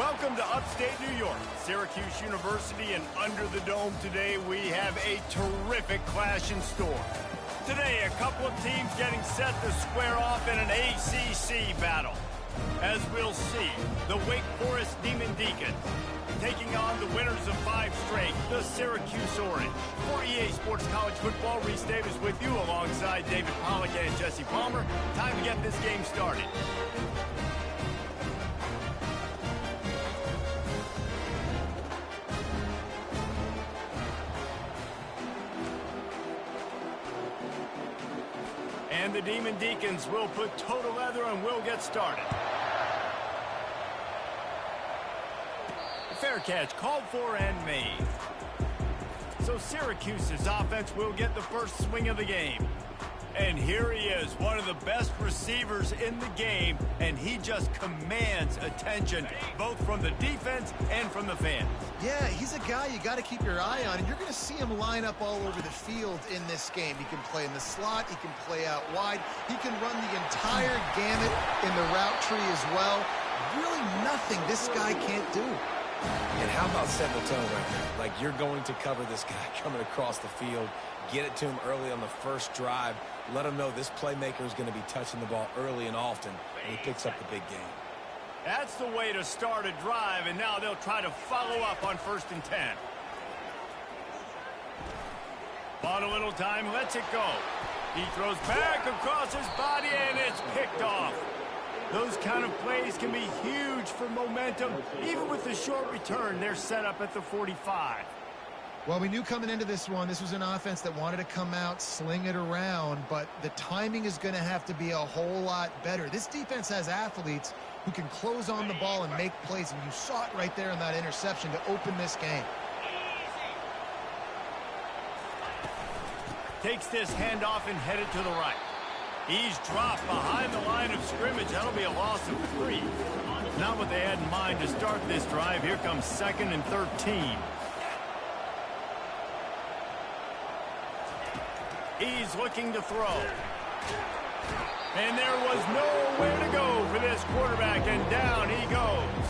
Welcome to upstate New York, Syracuse University, and under the dome today we have a terrific clash in store. Today, a couple of teams getting set to square off in an ACC battle. As we'll see, the Wake Forest Demon Deacons taking on the winners of 5 straight, the Syracuse Orange. For EA Sports College Football, Reese Davis with you alongside David Pollack and Jesse Palmer. Time to get this game started. And the Demon Deacons will put toe to leather and we'll get started. Fair catch called for and made. So Syracuse's offense will get the first swing of the game. And here he is, one of the best receivers in the game, and he just commands attention, both from the defense and from the fans. Yeah, he's a guy you got to keep your eye on, and you're going to see him line up all over the field in this game. He can play in the slot, he can play out wide, he can run the entire gamut in the route tree as well. Really nothing this guy can't do. And how about setting the tone right there? Like, you're going to cover this guy coming across the field, get it to him early on the first drive, let him know this playmaker is going to be touching the ball early and often, and he picks up the big game. That's the way to start a drive, and now they'll try to follow up on 1st and 10. On a little time, lets it go. He throws back across his body, and it's picked off. Those kind of plays can be huge for momentum. Even with the short return, they're set up at the 45. Well, we knew coming into this one, this was an offense that wanted to come out, sling it around, but the timing is going to have to be a whole lot better. This defense has athletes who can close on the ball and make plays, and you saw it right there in that interception to open this game. Takes this handoff and headed to the right. He's dropped behind the line of scrimmage. That'll be a loss of 3. Not what they had in mind to start this drive. Here comes 2nd and 13. He's looking to throw. And there was nowhere to go for this quarterback, and down he goes.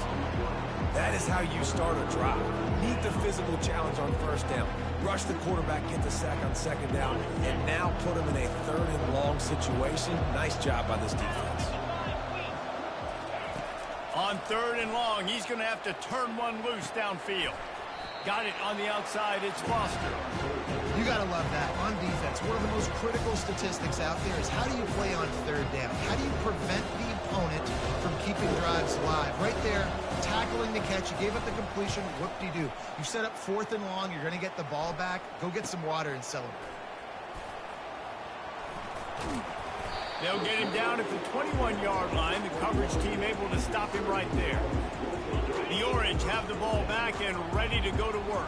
That is how you start a drive. Meet the physical challenge on 1st down. Rush the quarterback, get the sack on 2nd down, and now put him in a 3rd and long situation. Nice job by this defense. On 3rd and long, he's going to have to turn one loose downfield. Got it on the outside. It's Foster. You got to love that. On defense, one of the most critical statistics out there is how do you play on 3rd down? How do you prevent the opponent from keeping drives alive? Right there, tackling the catch. You gave up the completion. Whoop-de-doo. You set up 4th and long. You're going to get the ball back. Go get some water and celebrate. They'll get him down at the 21-yard line. The coverage team able to stop him right there. The Orange have the ball back and ready to go to work.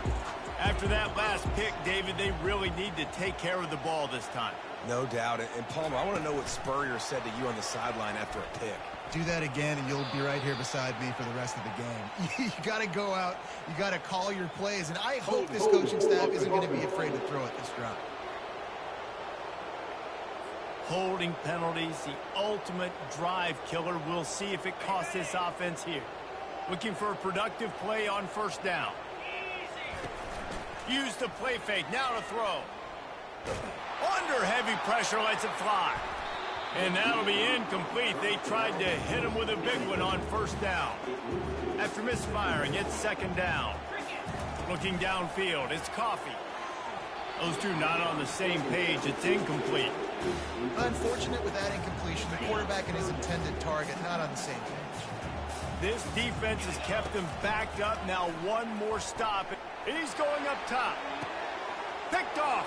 After that last pick, David, they really need to take care of the ball this time. No doubt. And Palmer, I want to know what Spurrier said to you on the sideline after a pick. Do that again, and you'll be right here beside me for the rest of the game. You got to go out. You got to call your plays, and I hope this coaching staff isn't going to be afraid to throw it this drive. Holding penalties, the ultimate drive killer. We'll see if it costs this offense here. Looking for a productive play on 1st down. Use the play fake, now to throw. Under heavy pressure, lets it fly. And that'll be incomplete. They tried to hit him with a big one on 1st down. After misfiring, it's 2nd down. Looking downfield, it's Coffee. Those two not on the same page. It's incomplete. Unfortunate with that incompletion. The quarterback and his intended target not on the same page. This defense has kept them backed up. Now one more stop. He's going up top. Picked off.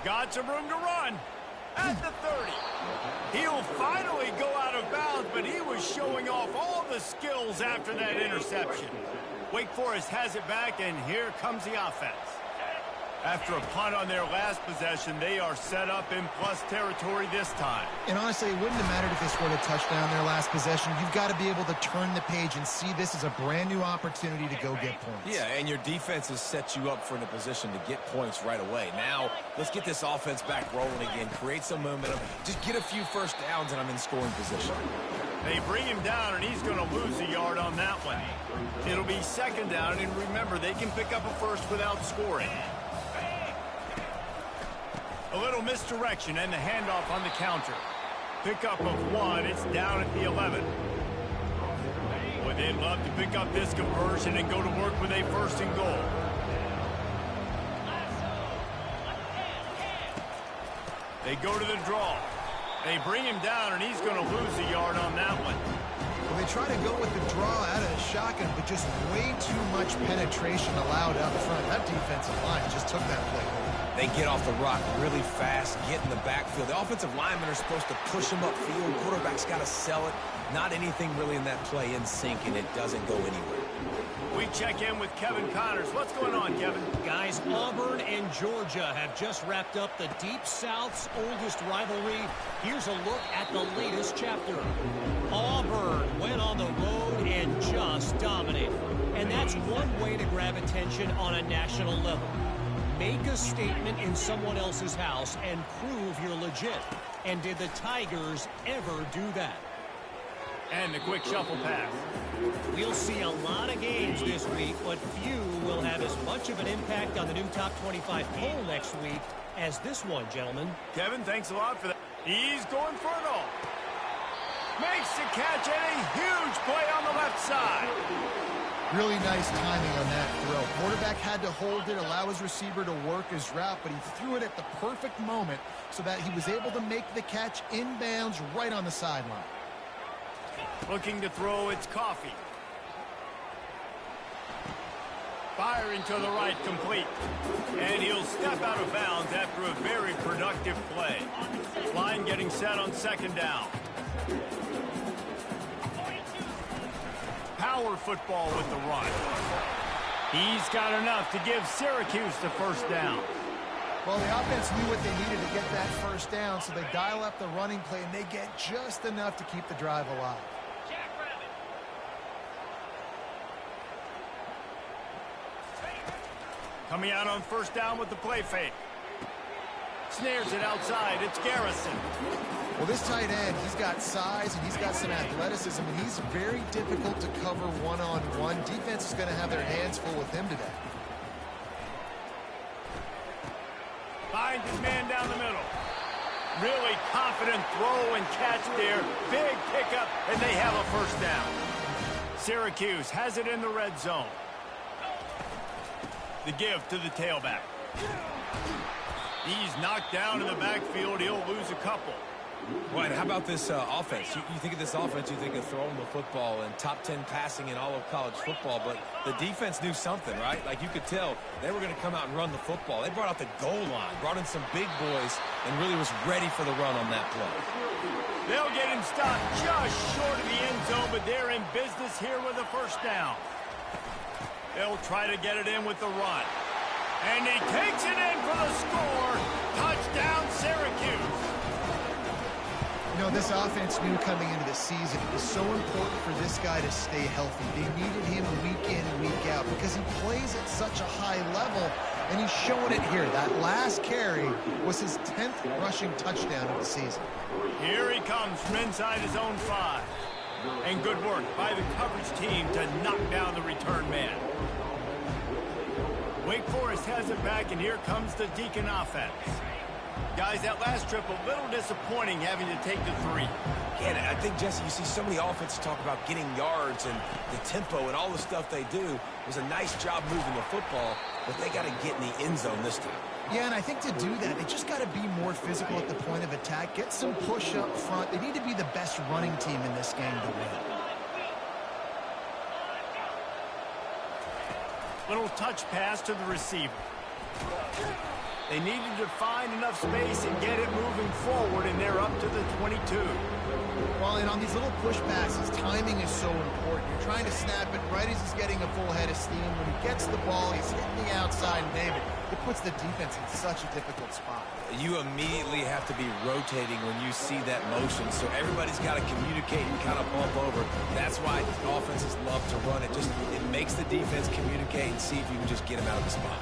Got some room to run. At the 30. He'll finally go out of bounds, but he was showing off all the skills after that interception. Wake Forest has it back, and here comes the offense. After a punt on their last possession, they are set up in plus territory this time. And honestly, it wouldn't have mattered if they scored a touchdown their last possession. You've got to be able to turn the page and see this as a brand new opportunity to go get points. Yeah, and your defense has set you up for in a position to get points right away. Now, let's get this offense back rolling again, create some momentum, just get a few first downs, and I'm in scoring position. They bring him down, and he's going to lose a yard on that one. It'll be second down, and remember, they can pick up a first without scoring. A little misdirection and the handoff on the counter. Pickup of 1, it's down at the 11. Boy, they'd love to pick up this conversion and go to work with a first and goal. They go to the draw. They bring him down, and he's going to lose a yard on that one. Well, they try to go with the draw out of the shotgun, but just way too much penetration allowed up front. That defensive line just took that play. They get off the rock really fast, get in the backfield. The offensive linemen are supposed to push him upfield. Quarterback's got to sell it. Not anything really in that play in sync, and it doesn't go anywhere. We check in with Kevin Connors. What's going on, Kevin? Guys, Auburn and Georgia have just wrapped up the Deep South's oldest rivalry. Here's a look at the latest chapter. Auburn went on the road and just dominated. And that's one way to grab attention on a national level. Make a statement in someone else's house and prove you're legit. And did the Tigers ever do that? And the quick shuffle pass. We'll see a lot of games this week, but few will have as much of an impact on the new top 25 poll next week as this one, gentlemen. Kevin, thanks a lot for that. He's going for it all. Makes the catch and a huge play on the left side. Really nice timing on that throw. Quarterback had to hold it, allow his receiver to work his route, but he threw it at the perfect moment so that he was able to make the catch inbounds right on the sideline. Looking to throw, it's Coffee. Firing to the right, complete. And he'll step out of bounds after a very productive play. Line getting set on second down. Power football with the run. He's got enough to give Syracuse the first down. Well, the offense knew what they needed to get that first down, so they dial up the running play, and they get just enough to keep the drive alive. Coming out on first down with the play fake. Snares it outside. It's Garrison. Well, this tight end, he's got size and he's got some athleticism, and he's very difficult to cover one-on-one. Defense is going to have their hands full with him today. Finds his man down the middle. Really confident throw and catch there. Big pickup, and they have a first down. Syracuse has it in the red zone. The give to the tailback. He's knocked down in the backfield. He'll lose a couple. Right, how about this offense? You think of this offense, you think of throwing the football and top 10 passing in all of college football, but the defense knew something, right? Like, you could tell they were going to come out and run the football. They brought out the goal line, brought in some big boys, and really was ready for the run on that play. They'll get him stopped just short of the end zone, but they're in business here with a first down. They'll try to get it in with the run. And he takes it in for the score. Touchdown, Syracuse. You know, this offense knew coming into the season it was so important for this guy to stay healthy. They needed him week in, week out because he plays at such a high level, and he's showing it here. That last carry was his 10th rushing touchdown of the season. Here he comes from inside his own 5. And good work by the coverage team to knock down the return man. Wake Forest has it back, and here comes the Deacon offense. Guys, that last trip, a little disappointing having to take the 3. Yeah, I think, Jesse, you see so many offenses talk about getting yards and the tempo and all the stuff they do. It was a nice job moving the football, but they got to get in the end zone this time. Yeah, and I think to do that, they just got to be more physical at the point of attack, get some push up front. They need to be the best running team in this game to win. Little touch pass to the receiver. They needed to find enough space and get it moving forward, and they're up to the 22. Well, and on these little push passes, timing is so important. You're trying to snap it right as he's getting a full head of steam. When he gets the ball, he's hitting the outside, and David, it puts the defense in such a difficult spot. You immediately have to be rotating when you see that motion, so everybody's got to communicate and kind of bump over. That's why offenses love to run it. It makes the defense communicate and see if you can just get them out of the spot.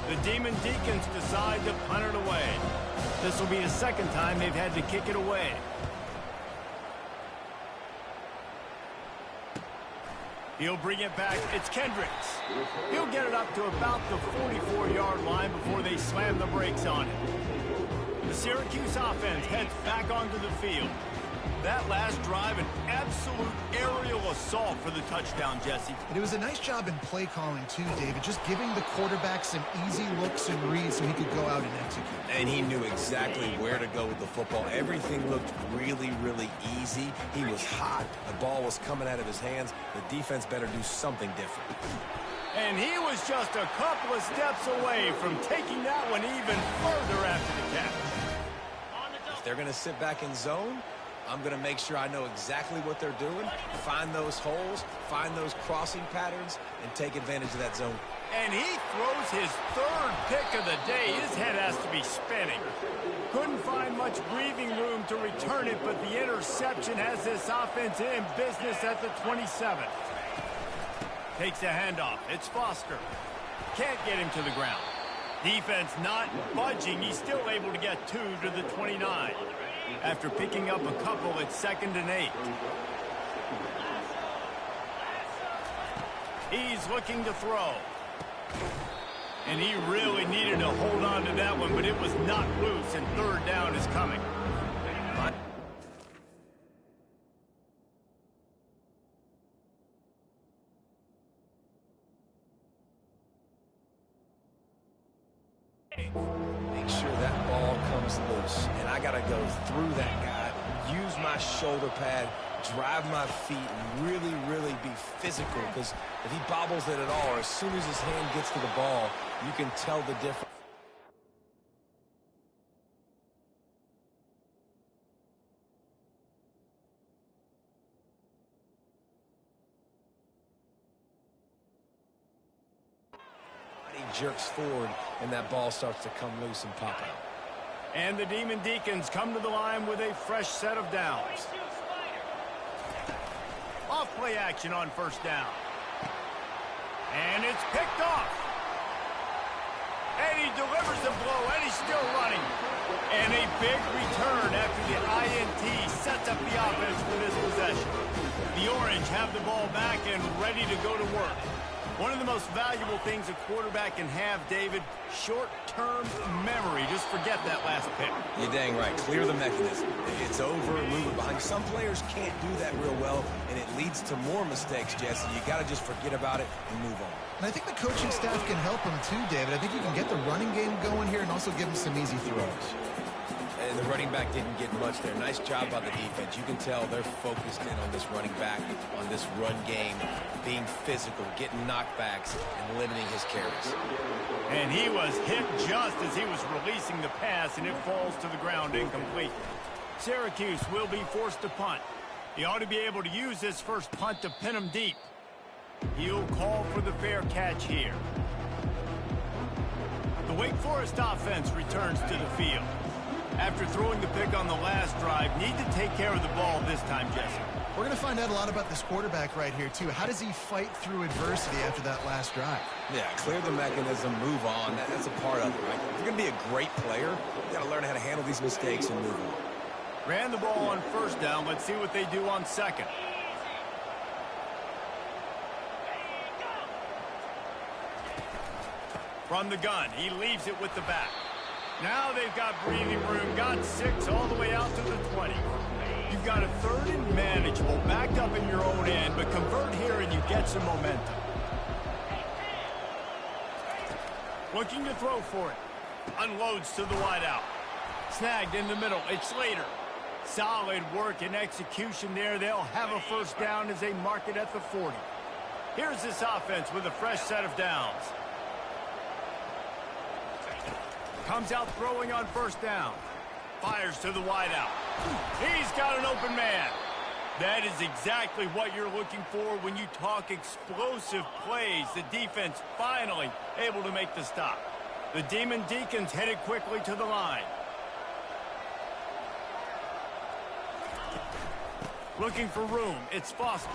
The Demon Deacons decide to punt it away. This will be the second time they've had to kick it away. He'll bring it back. It's Kendricks. He'll get it up to about the 44-yard line before they slam the brakes on it. The Syracuse offense heads back onto the field. That last drive, an absolute aerial assault for the touchdown, Jesse. And it was a nice job in play calling, too, David, just giving the quarterback some easy looks and reads so he could go out and execute. And he knew exactly where to go with the football. Everything looked really, really easy. He was hot. The ball was coming out of his hands. The defense better do something different. And he was just a couple of steps away from taking that one even further after the catch. If they're going to sit back in zone, I'm going to make sure I know exactly what they're doing, find those holes, find those crossing patterns, and take advantage of that zone. And he throws his third pick of the day. His head has to be spinning. Couldn't find much breathing room to return it, but the interception has this offense in business at the 27. Takes a handoff. It's Foster. Can't get him to the ground. Defense not budging. He's still able to get 2 to the 29. After picking up a couple, it's 2nd and 8. He's looking to throw. And he really needed to hold on to that one, but it was not loose, and 3rd down is coming. Make sure that ball comes loose. And I got to go through that guy, use my shoulder pad, drive my feet, and really, really be physical. Because if he bobbles it at all, or as soon as his hand gets to the ball, you can tell the difference. He jerks forward, and that ball starts to come loose and pop out. And the Demon Deacons come to the line with a fresh set of downs. Off play action on 1st down. And it's picked off. And he delivers the blow, and he's still running. And a big return after the INT sets up the offense for this possession. The Orange have the ball back and ready to go to work. One of the most valuable things a quarterback can have, David, short-term memory. Just forget that last pick. You're dang right. Clear the mechanism. It's over, move it behind. Some players can't do that real well, and it leads to more mistakes, Jesse. You got to just forget about it and move on. And I think the coaching staff can help him too, David. I think you can get the running game going here and also give him some easy throws. And the running back didn't get much there. Nice job by the defense. You can tell they're focused in on this running back, on this run game, being physical, getting knockbacks, and limiting his carries. And he was hit just as he was releasing the pass, and it falls to the ground incomplete. Syracuse will be forced to punt. He ought to be able to use this first punt to pin him deep. He'll call for the fair catch here. The Wake Forest offense returns to the field. After throwing the pick on the last drive, need to take care of the ball this time, Jesse. We're going to find out a lot about this quarterback right here, too. How does he fight through adversity after that last drive? Yeah, clear the mechanism, move on. That's a part of it, right? If you're going to be a great player, you got to learn how to handle these mistakes and move on. Ran the ball on 1st down. Let's see what they do on 2nd. From the gun, he leaves it with the back. Now they've got breathing room, got 6 all the way out to the 20. You've got a 3rd and manageable, backed up in your own end, but convert here and you get some momentum. Looking to throw for it. Unloads to the wideout. Snagged in the middle. It's Slater. Solid work and execution there. They'll have a 1st down as they mark it at the 40. Here's this offense with a fresh set of downs. Comes out throwing on 1st down. Fires to the wideout. He's got an open man. That is exactly what you're looking for when you talk explosive plays. The defense finally able to make the stop. The Demon Deacons headed quickly to the line. Looking for room. It's Foster.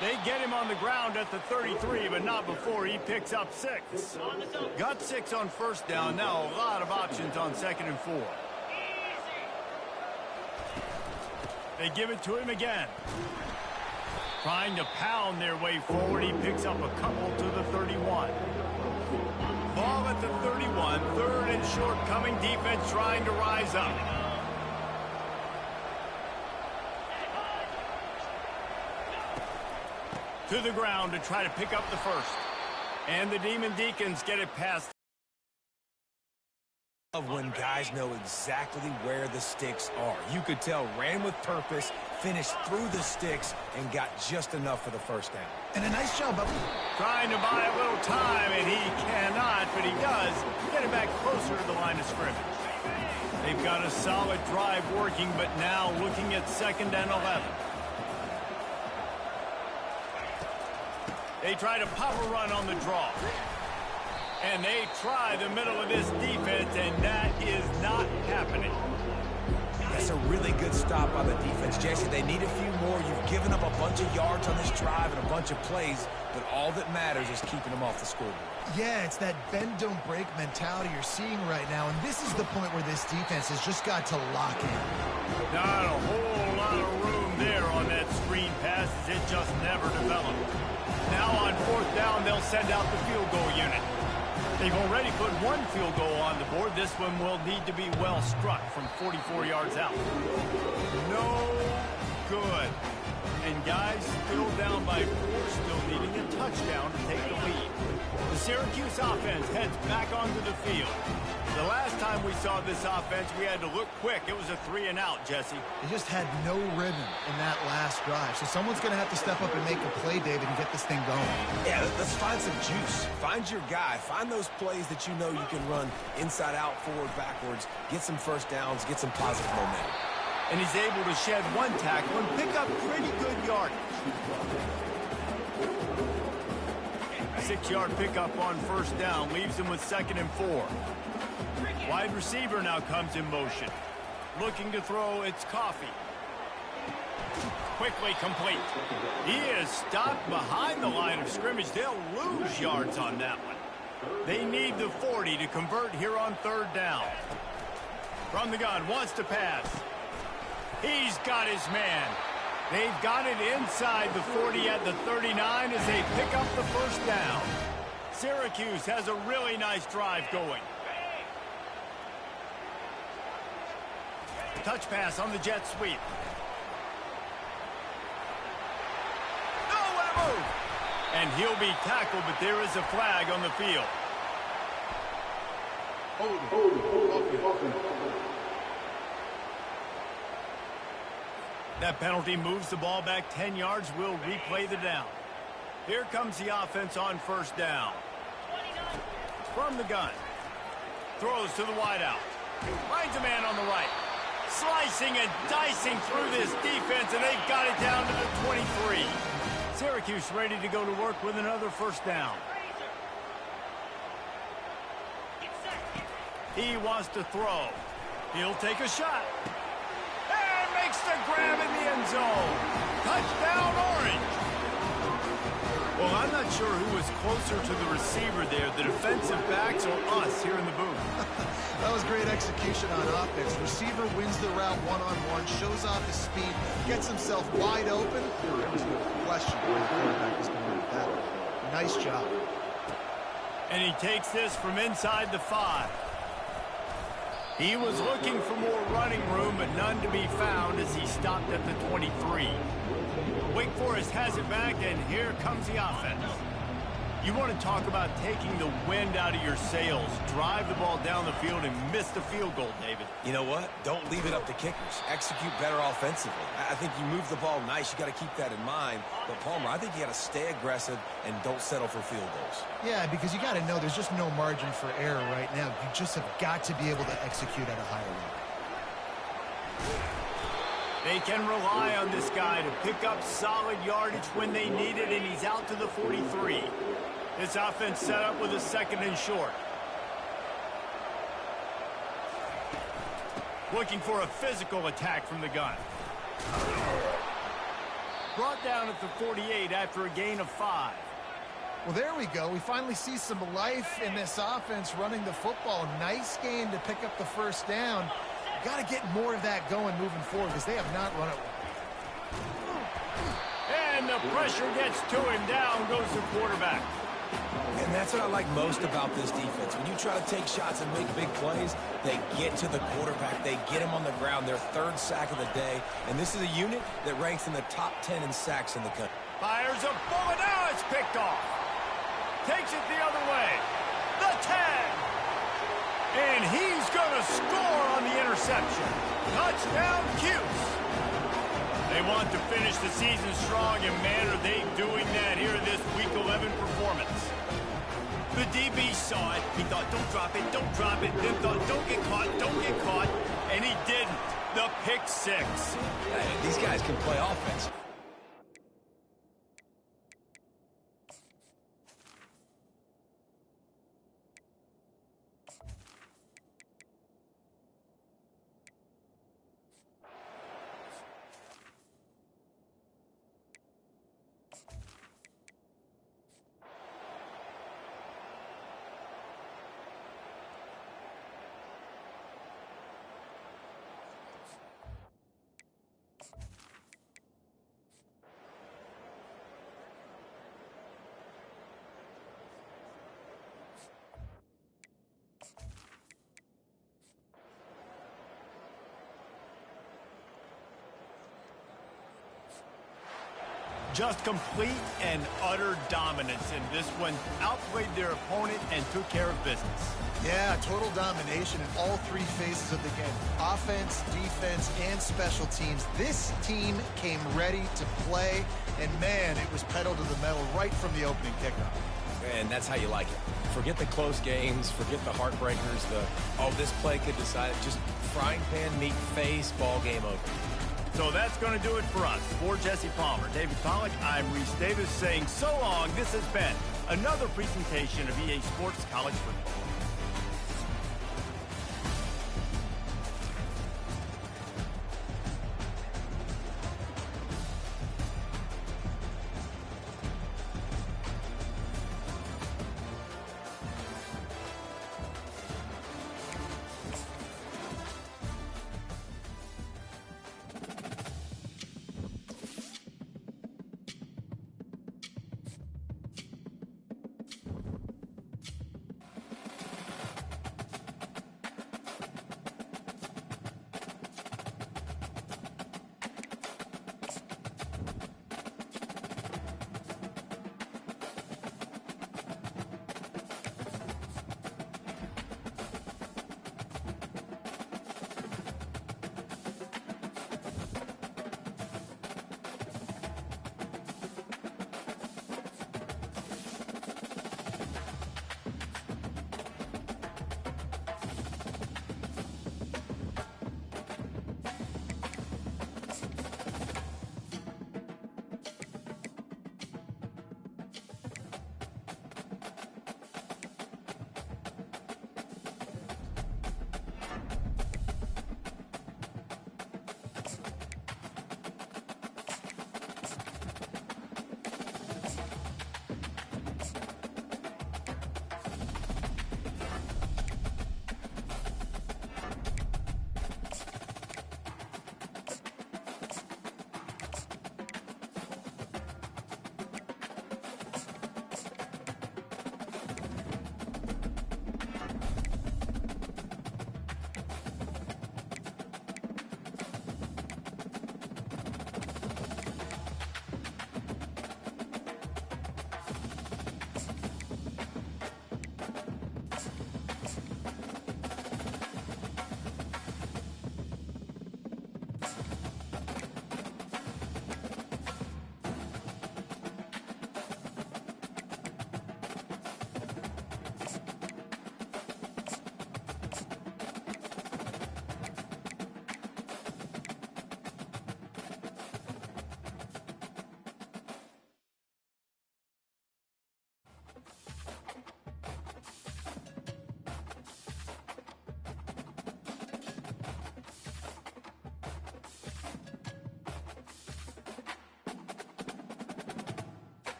They get him on the ground at the 33, but not before he picks up 6. Got 6 on 1st down. Now a lot of options on 2nd and 4. They give it to him again. Trying to pound their way forward. He picks up a couple to the 31. Ball at the 31. Third and short coming. Defense trying to rise up. To the ground to try to pick up the first. And the Demon Deacons get it past. Of when guys know exactly where the sticks are. You could tell ran with purpose, finished through the sticks, and got just enough for the first down. And a nice job, Bubba. Trying to buy a little time, and he cannot, but he does get it back closer to the line of scrimmage. They've got a solid drive working, but now looking at 2nd and 11. They try to pop a run on the draw. And they try the middle of this defense, and that is not happening. That's a really good stop by the defense, Jesse. They need a few more. You've given up a bunch of yards on this drive and a bunch of plays, but all that matters is keeping them off the scoreboard. Yeah, it's that bend, don't break mentality you're seeing right now, and this is the point where this defense has just got to lock in. Not a whole lot of room there on that screen pass, as it just never developed. Now on 4th down, they'll send out the field goal unit. They've already put one field goal on the board. This one will need to be well struck from 44 yards out. No good. And guys still down by 4, still needing a touchdown to take the lead. The Syracuse offense heads back onto the field. The last time we saw this offense, we had to look quick. It was a 3-and-out, Jesse. They just had no rhythm in that last drive. So someone's going to have to step up and make a play, David, and get this thing going. Yeah, let's find some juice. Find your guy. Find those plays that you know you can run inside out, forward, backwards. Get some first downs. Get some positive momentum. And he's able to shed one tackle and pick up pretty good yardage. 6-yard pickup on 1st down. Leaves him with 2nd and 4. Wide receiver now comes in motion. Looking to throw, it's Coffee. Quickly complete. He is stopped behind the line of scrimmage. They'll lose yards on that one. They need the 40 to convert here on 3rd down. From the gun, wants to pass. He's got his man. They've got it inside the 40 at the 39 as they pick up the 1st down. Syracuse has a really nice drive going. Touch pass on the jet sweep. Nowhere to move. And he'll be tackled, but there is a flag on the field. That penalty moves the ball back 10 yards. We'll replay the down. Here comes the offense on 1st down. From the gun. Throws to the wideout. Finds a man on the right. Slicing and dicing through this defense, and they've got it down to the 23. Syracuse ready to go to work with another 1st down. He wants to throw. He'll take a shot. And makes the grab in the end zone. Touchdown, Orange. Well, I'm not sure who was closer to the receiver there, the defensive backs or us here in the booth. That was great execution on offense. Receiver wins the route one-on-one, shows off his speed, gets himself wide open. There was no question where the quarterback was going with that one. Nice job. And he takes this from inside the 5. He was looking for more running room, but none to be found as he stopped at the 23. Wake Forest has it back, and here comes the offense. You want to talk about taking the wind out of your sails. Drive the ball down the field and miss the field goal, David. You know what? Don't leave it up to kickers. Execute better offensively. I think you move the ball nice. You got to keep that in mind. But, Palmer, I think you got to stay aggressive and don't settle for field goals. Yeah, because you got to know there's just no margin for error right now. You just have got to be able to execute at a higher level. They can rely on this guy to pick up solid yardage when they need it, and he's out to the 43. This offense set up with a 2nd and short. Looking for a physical attack from the gun. Brought down at the 48 after a gain of 5. Well, there we go. We finally see some life in this offense running the football. Nice game to pick up the 1st down. Got to get more of that going moving forward because they have not run it well. And the pressure gets to him, down goes the quarterback. And that's what I like most about this defense. When you try to take shots and make big plays, they get to the quarterback. They get him on the ground, their third sack of the day. And this is a unit that ranks in the top 10 in sacks in the country. Fires a bullet. Now it's picked off. Takes it the other way. The 10. And he's going to score on the interception. Touchdown, Cuse. They want to finish the season strong, and man, are they doing that here in this Week 11 performance. The DB saw it. He thought, don't drop it, don't drop it. Then thought, don't get caught, and he didn't. The pick six. Hey, these guys can play offense. Just complete and utter dominance in this one. Outplayed their opponent and took care of business. Yeah, total domination in all three phases of the game. Offense, defense, and special teams. This team came ready to play, and man, it was pedal to the metal right from the opening kickoff. And that's how you like it. Forget the close games, forget the heartbreakers, this play could decide it. Just frying pan, meat, face, ball game over. So that's going to do it for us. For Jesse Palmer, David Pollack, I'm Reese Davis saying so long. This has been another presentation of EA Sports College Football.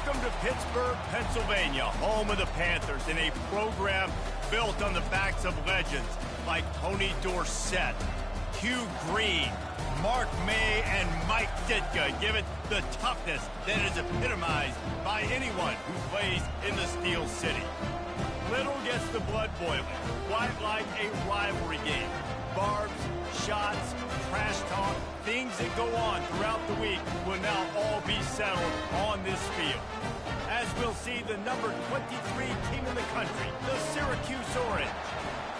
Welcome to Pittsburgh, Pennsylvania, home of the Panthers, in a program built on the backs of legends like Tony Dorsett, Hugh Green, Mark May, and Mike Ditka. Give it the toughness that is epitomized by anyone who plays in the Steel City. Little gets the blood boiling, quite like a rivalry game. Barbs, shots, trash talk, things that go on throughout the week will now all be settled on this field. As we'll see the number 23 team in the country, the Syracuse Orange,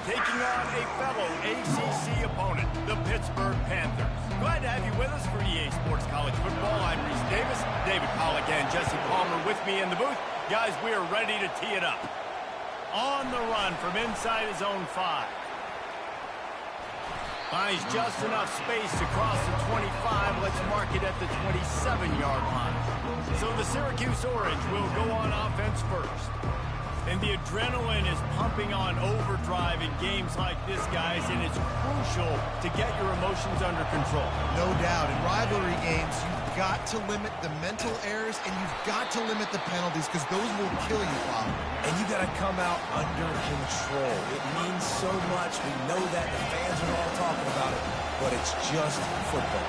taking on a fellow ACC opponent, the Pittsburgh Panthers. Glad to have you with us for EA Sports College Football. I'm Reese Davis, David Pollack, and Jesse Palmer with me in the booth. Guys, we are ready to tee it up. On the run from inside his own 5. Finds just enough space to cross the 25. Let's mark it at the 27-yard line. So the Syracuse Orange will go on offense first. And the adrenaline is pumping on overdrive in games like this, guys, and it's crucial to get your emotions under control. No doubt. In rivalry games, you've got to limit the mental errors, and you've got to limit the penalties, because those will kill you, Bob. And you got to come out under control. It means so much. We know that. The fans are all talking about it, but it's just football.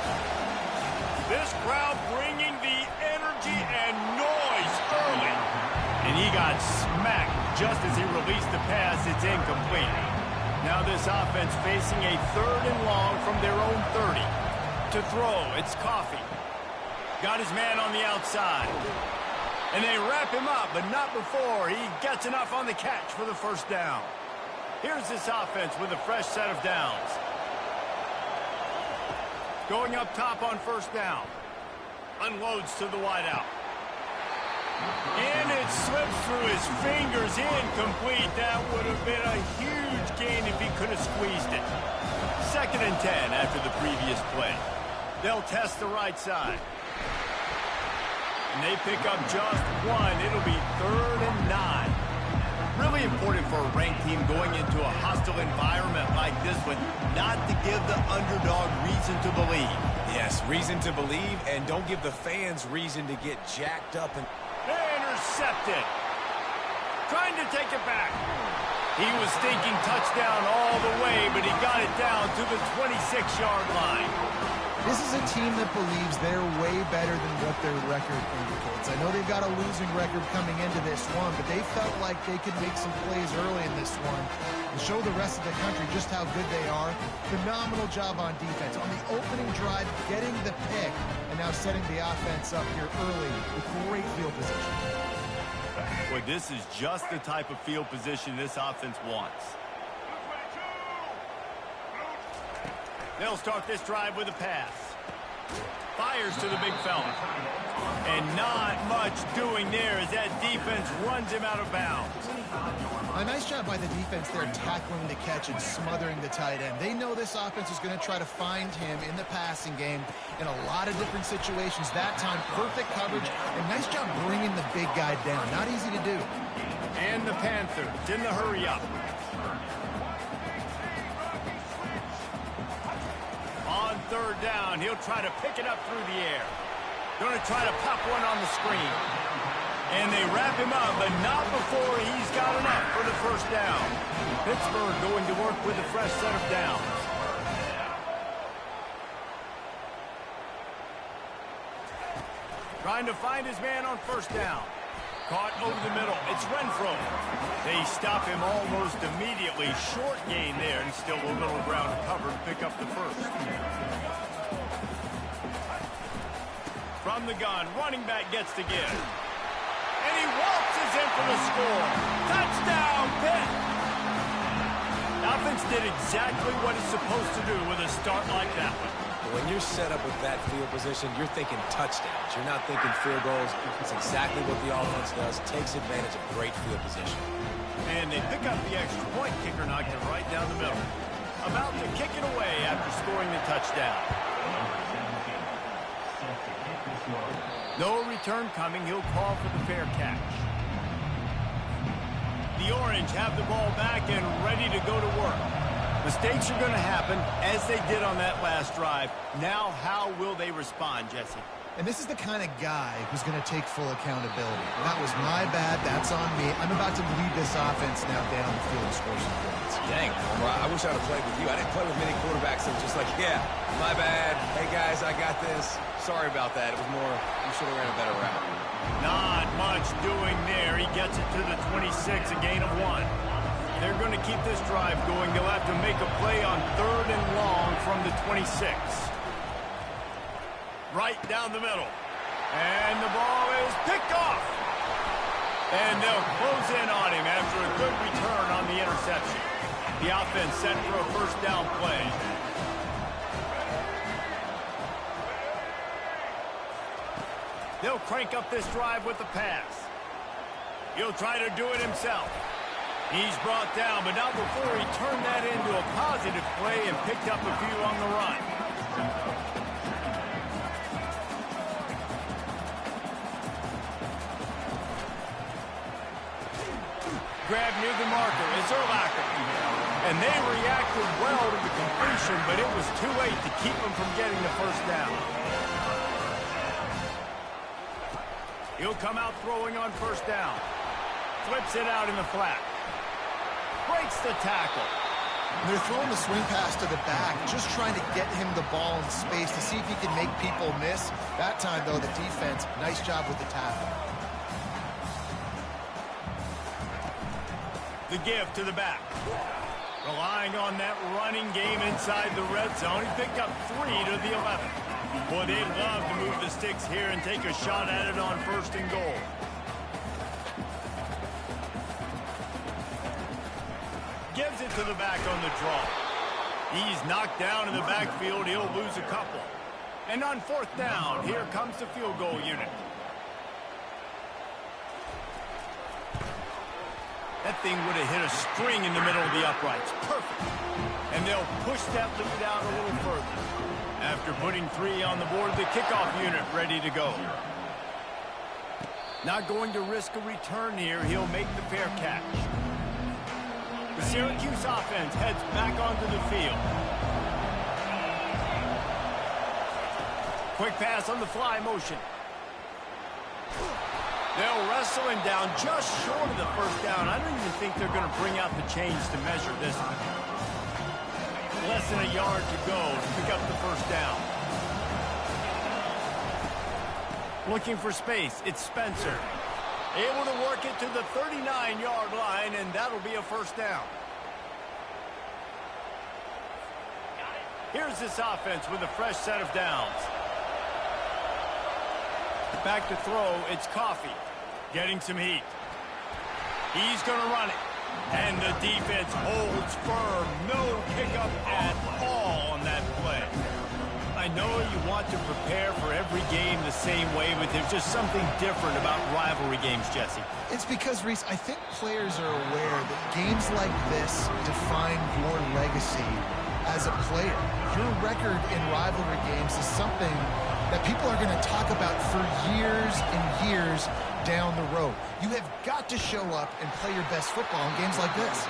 This crowd bringing the energy and noise early. And he got smacked just as he released the pass. It's incomplete. Now this offense facing a 3rd and long from their own 30. To throw, it's Coffee. Got his man on the outside. And they wrap him up, but not before he gets enough on the catch for the first down. Here's this offense with a fresh set of downs. Going up top on first down. Unloads to the wideout. And it slips through his fingers, incomplete. That would have been a huge gain if he could have squeezed it. 2nd and 10 after the previous play. They'll test the right side. And they pick up just 1. It'll be 3rd and 9. Really important for a ranked team going into a hostile environment like this one, not to give the underdog reason to believe. Yes, reason to believe, and don't give the fans reason to get jacked up. And intercepted. Trying to take it back. He was thinking touchdown all the way, but he got it down to the 26-yard line. This is a team that believes they're way better than what their record indicates. I know they've got a losing record coming into this one, but they felt like they could make some plays early in this one and show the rest of the country just how good they are. Phenomenal job on defense. On the opening drive, getting the pick, and now setting the offense up here early with great field position. Boy, this is just the type of field position this offense wants. They'll start this drive with a pass. Fires to the big fella. And not much doing there as that defense runs him out of bounds. A nice job by the defense there, tackling the catch and smothering the tight end. They know this offense is going to try to find him in the passing game in a lot of different situations. That time, perfect coverage, and nice job bringing the big guy down. Not easy to do. And the Panthers in the hurry up. On 3rd down, he'll try to pick it up through the air. Going to try to pop one on the screen. And they wrap him up, but not before he's got enough for the first down. Pittsburgh going to work with a fresh set of downs. Trying to find his man on first down. Caught over the middle. It's Renfro. They stop him almost immediately. Short gain there, and still a little ground to cover to pick up the first. From the gun, running back gets to give. And he waltzes in for the score. Touchdown, Pitt! The offense did exactly what it's supposed to do with a start like that one. when you're set up with that field position, you're thinking touchdowns. You're not thinking field goals. It's exactly what the offense does. Takes advantage of great field position. And they pick up the extra point. Kicker knocked it right down the middle. About to kick it away after scoring the touchdown. No return coming. He'll call for the fair catch. The Orange have the ball back and ready to go to work. Mistakes are going to happen, as they did on that last drive. Now, how will they respond, Jesse? And this is the kind of guy who's going to take full accountability. That was my bad. That's on me. I'm about to lead this offense now down the field and score some points. Dang, I wish I would have played with you. I didn't play with many quarterbacks that were just like, yeah, my bad. Hey, guys, I got this. Sorry about that. It was more, you should have ran a better route. Not much doing there. He gets it to the 26, a gain of 1. They're going to keep this drive going. They'll have to make a play on 3rd and long from the 26. Right down the middle. And the ball is picked off. And they'll close in on him after a good return on the interception. The offense set for a first down play. They'll crank up this drive with the pass. He'll try to do it himself. He's brought down, but not before he turned that into a positive play and picked up a few on the run. Grab near the marker is Urlacher. And they reacted well to the completion, but it was too late to keep them from getting the first down. He'll come out throwing on first down. Flips it out in the flat. Breaks the tackle. They're throwing the swing pass to the back, just trying to get him the ball in space to see if he can make people miss. That time, though, the defense, nice job with the tackle. The give to the back. Relying on that running game inside the red zone. He picked up 3 to the 11. Boy, they'd love to move the sticks here and take a shot at it on 1st and goal. Gives it to the back on the draw. He's knocked down in the backfield. He'll lose a couple. And on 4th down, here comes the field goal unit. That thing would have hit a string in the middle of the uprights. Perfect. And they'll push that lead out a little further. After putting 3 on the board, the kickoff unit ready to go. Not going to risk a return here. He'll make the fair catch. The Syracuse offense heads back onto the field. Quick pass on the fly motion. They'll wrestle him down just short of the first down. I don't even think they're going to bring out the chains to measure this one. Less than a yard to go to pick up the first down. Looking for space, it's Spencer. Able to work it to the 39-yard line, and that'll be a first down. Here's this offense with a fresh set of downs. Back to throw, it's Coffee. Getting some heat. He's going to run it. And the defense holds firm. No pickup at all on that play. I know you want to prepare for every game the same way, but there's just something different about rivalry games, Jesse. It's because, Reese, I think players are aware that games like this define your legacy as a player. Your record in rivalry games is something that people are going to talk about for years and years down the road. You have got to show up and play your best football in games like this.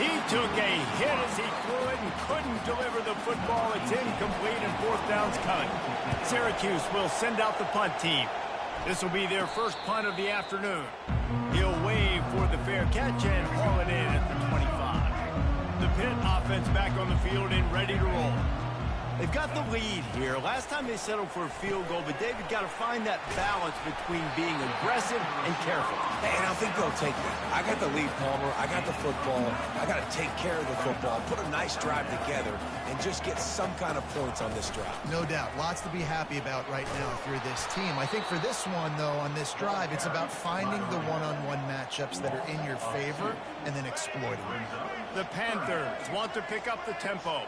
He took a hit as he threw it and couldn't deliver the football. It's incomplete and 4th down's coming. Syracuse will send out the punt team. This will be their first punt of the afternoon. He'll wave for the fair catch and haul it in at the 25. The Pitt offense back on the field and ready to roll. They've got the lead here. Last time they settled for a field goal, but David got to find that balance between being aggressive and careful. Hey, and I think they'll take that. I got the lead, Palmer. I got the football. I got to take care of the football, put a nice drive together, and just get some kind of points on this drive. No doubt. Lots to be happy about right now if you're this team. I think for this one, though, on this drive, it's about finding the one-on-one matchups that are in your favor and then exploiting them. The Panthers want to pick up the tempo.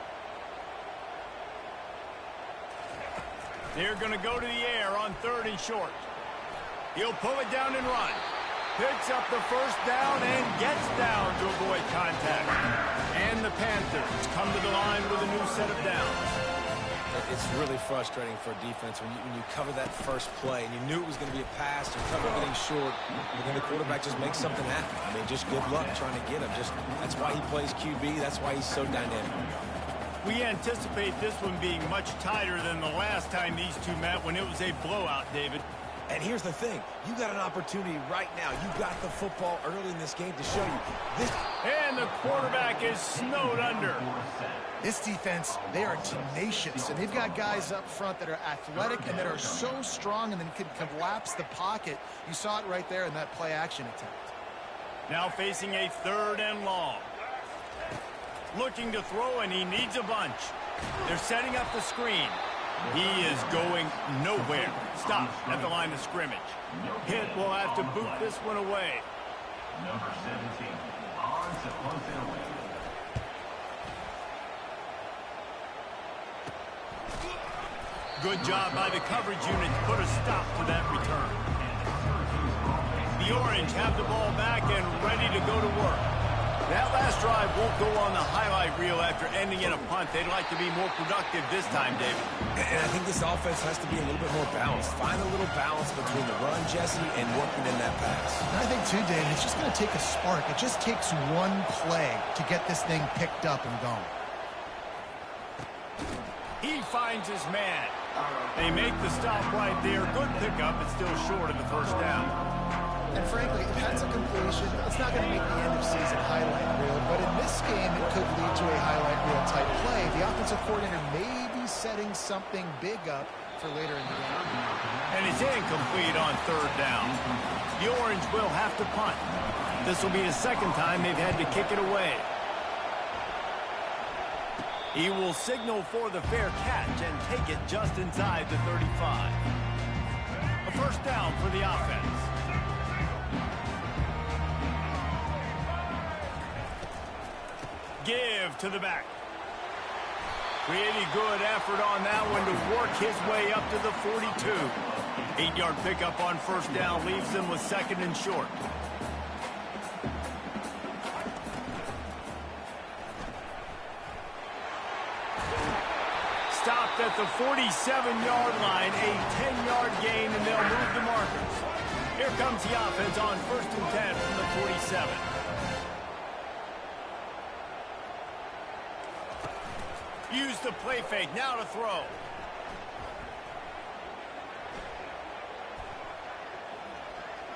They're going to go to the air on 3rd and short. He'll pull it down and run. Picks up the first down and gets down to avoid contact. And the Panthers come to the line with a new set of downs. It's really frustrating for a defense when you cover that first play and you knew it was going to be a pass, you cover everything short, and then the quarterback just makes something happen. I mean, just good luck trying to get him. That's why he plays QB. That's why he's so dynamic. We anticipate this one being much tighter than the last time these two met when it was a blowout, David. And here's the thing. You got an opportunity right now. You got the football early in this game to show you this. And the quarterback is snowed under. This defense, they are tenacious, and they've got guys up front that are athletic and that are so strong and then can collapse the pocket. You saw it right there in that play-action attempt. Now facing a 3rd and long. Looking to throw, and he needs a bunch. They're setting up the screen. He is going nowhere. Stop at the line of scrimmage. Pitt will have to boot this one away. Number 17, odds at once and away. Good job by the coverage unit to put a stop to that return. The Orange have the ball back and ready to go to work. That last drive won't go on the highlight reel after ending in a punt. They'd like to be more productive this time, David. And I think this offense has to be a little bit more balanced. Find a little balance between the run, Jesse, and working in that pass. And I think, too, David, it's just going to take a spark. It just takes one play to get this thing picked up and going. He finds his man. They make the stop right there. Good pickup, but still short of the first down. And frankly, if that's a completion, it's not going to make the end of season highlight reel. But in this game, it could lead to a highlight reel type play. The offensive coordinator may be setting something big up for later in the game. And it's incomplete on 3rd down. The Orange will have to punt. This will be the 2nd time they've had to kick it away. He will signal for the fair catch and take it just inside the 35. A 1st down for the offense. Give to the back. Really good effort on that one to work his way up to the 42. 8-yard pickup on 1st down leaves them with 2nd and short. Stopped at the 47-yard line, a 10-yard gain, and they'll move the markers. Here comes the offense on 1st and 10 from the 47. Use the play fake, now to throw.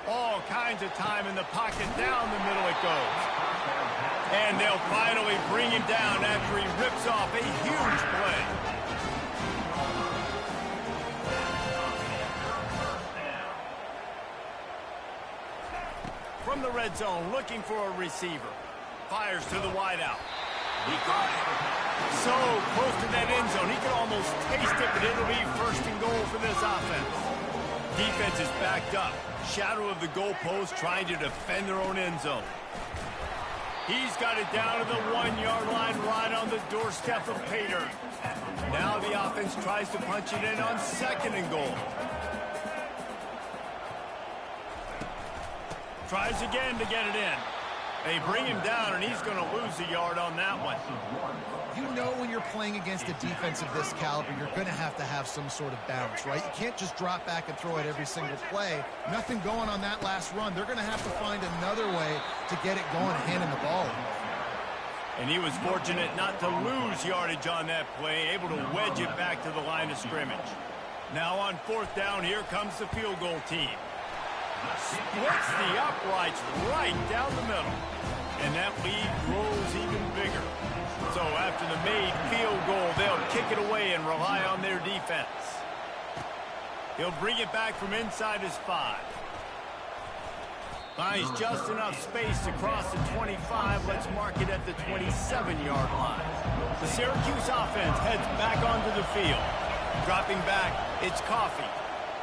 All kinds of time in the pocket, down the middle it goes. And they'll finally bring him down after he rips off a huge play. From the red zone, looking for a receiver. Fires to the wideout. He caught it. So close to that end zone, he could almost taste it, but it'll be 1st and goal for this offense. Defense is backed up. Shadow of the goalpost, trying to defend their own end zone. He's got it down to the 1-yard line, right on the doorstep of Pater. Now the offense tries to punch it in on 2nd and goal. Tries again to get it in. They bring him down, and he's going to lose a yard on that one. You know when you're playing against a defense of this caliber, you're going to have some sort of balance, right? You can't just drop back and throw it every single play. Nothing going on that last run. They're going to have to find another way to get it going and hand him the ball. And he was fortunate not to lose yardage on that play, able to wedge it back to the line of scrimmage. Now on 4th down, here comes the field goal team. Splits the uprights right down the middle. And that lead grows even bigger. So after the made field goal, they'll kick it away and rely on their defense. He'll bring it back from inside his 5. Finds just enough space to cross the 25. Let's mark it at the 27-yard line. The Syracuse offense heads back onto the field. Dropping back, it's Coffee.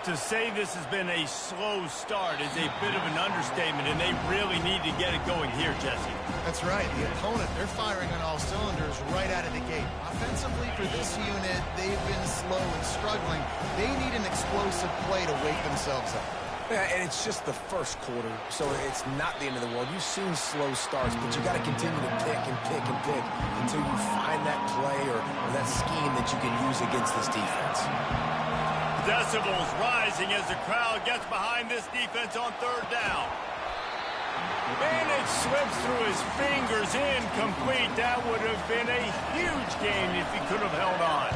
To say this has been a slow start is a bit of an understatement, and they really need to get it going here, Jesse. That's right. The opponent, they're firing on all cylinders right out of the gate. Offensively, for this unit, they've been slow and struggling. They need an explosive play to wake themselves up. Yeah, and it's just the 1st quarter, so it's not the end of the world. You've seen slow starts, but you got to continue to pick and pick and pick until you find that play or that scheme that you can use against this defense. Decibels rising as the crowd gets behind this defense on 3rd down. And it's slipped comes through his fingers, incomplete. That would have been a huge gain if he could have held on.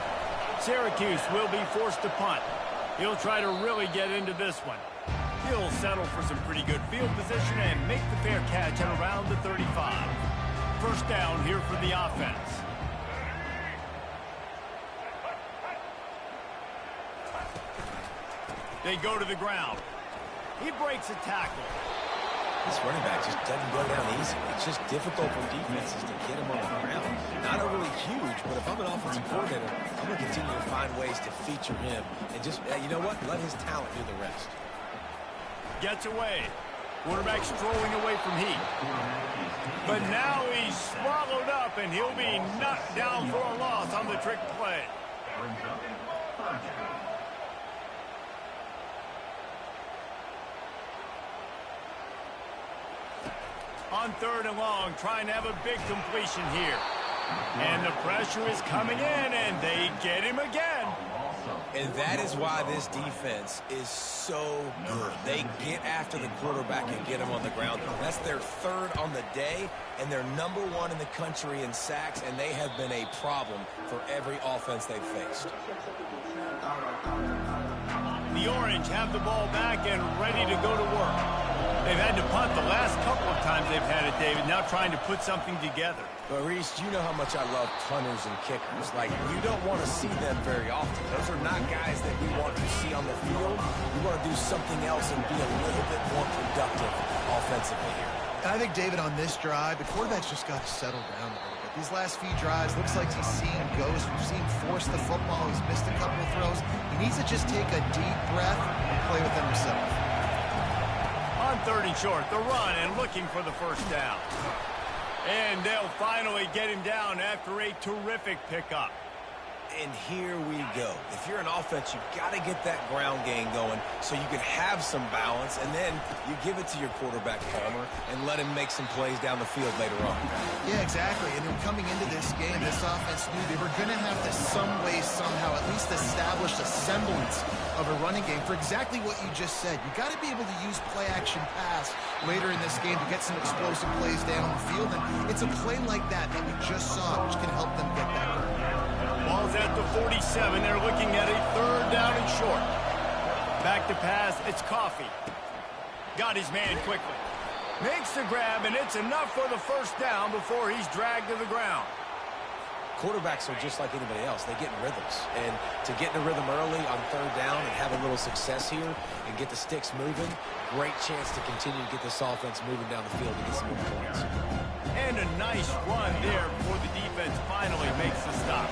Syracuse will be forced to punt. He'll try to really get into this one. He'll settle for some pretty good field position and make the fair catch at around the 35. First down here for the offense. They go to the ground. He breaks a tackle. This running back just doesn't go down easy. It's just difficult for defenses to get him on the ground. Not overly huge, but if I'm an offensive coordinator, I'm going to continue to find ways to feature him and just, you know what, let his talent do the rest. Gets away. Quarterback strolling away from heat. But now he's swallowed up, and he'll be knocked down for a loss on the trick play. On third and long, trying to have a big completion here. And the pressure is coming in, and they get him again. And that is why this defense is so good. They get after the quarterback and get him on the ground. That's their third on the day, and they're #1 in the country in sacks, and they have been a problem for every offense they've faced. The Orange have the ball back and ready to go to work. They've had to punt the last couple of times they've had it, David, now trying to put something together. But, Reese, you know how much I love punters and kickers. Like, you don't want to see them very often. Those are not guys that we want to see on the field. We want to do something else and be a little bit more productive offensively here. I think, David, on this drive, the quarterback's just got to settle down a little bit. These last few drives, looks like he's seen ghosts. We've seen force the football. He's missed a couple of throws. He needs to just take a deep breath and play with them himself. On third and short, the run and looking for the first down. And they'll finally get him down after a terrific pickup. And here we go. If you're an offense, you've got to get that ground game going so you can have some balance, and then you give it to your quarterback, Palmer, and let him make some plays down the field later on. Yeah, exactly. And then coming into this game, this offense knew they were going to have to some way, somehow, at least establish a semblance of a running game for exactly what you just said. You got to be able to use play-action pass later in this game to get some explosive plays down the field, and it's a play like that that we just saw, which can help them get that going. Ball's at the 47. They're looking at a third down and short. Back to pass. It's Coffee. Got his man quickly. Makes the grab, and it's enough for the first down before he's dragged to the ground. Quarterbacks are just like anybody else. They get in rhythms. And to get in the rhythm early on third down and have a little success here and get the sticks moving, great chance to continue to get this offense moving down the field to get some more points. And a nice run there before the defense finally makes the stop.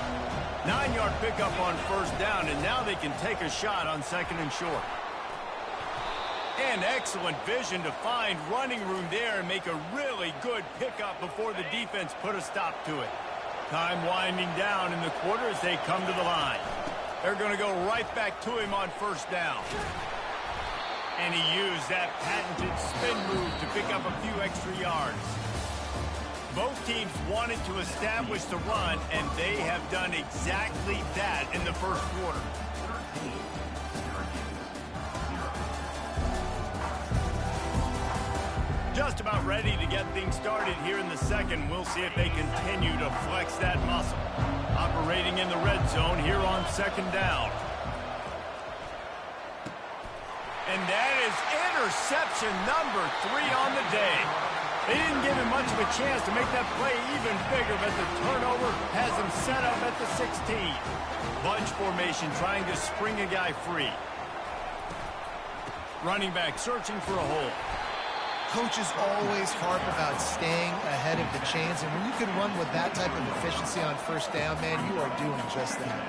9-yard pickup on first down, and now they can take a shot on second and short. And excellent vision to find running room there and make a really good pickup before the defense put a stop to it. Time winding down in the quarter as they come to the line. They're going to go right back to him on first down. And he used that patented spin move to pick up a few extra yards. Both teams wanted to establish the run, and they have done exactly that in the first quarter. Just about ready to get things started here in the second. We'll see if they continue to flex that muscle. Operating in the red zone here on second down. And that is interception number 3 on the day. They didn't give him much of a chance to make that play even bigger, but the turnover has him set up at the 16. Bunch formation trying to spring a guy free. Running back searching for a hole. Coaches always harp about staying ahead of the chains, and when you can run with that type of efficiency on first down, man, you are doing just that.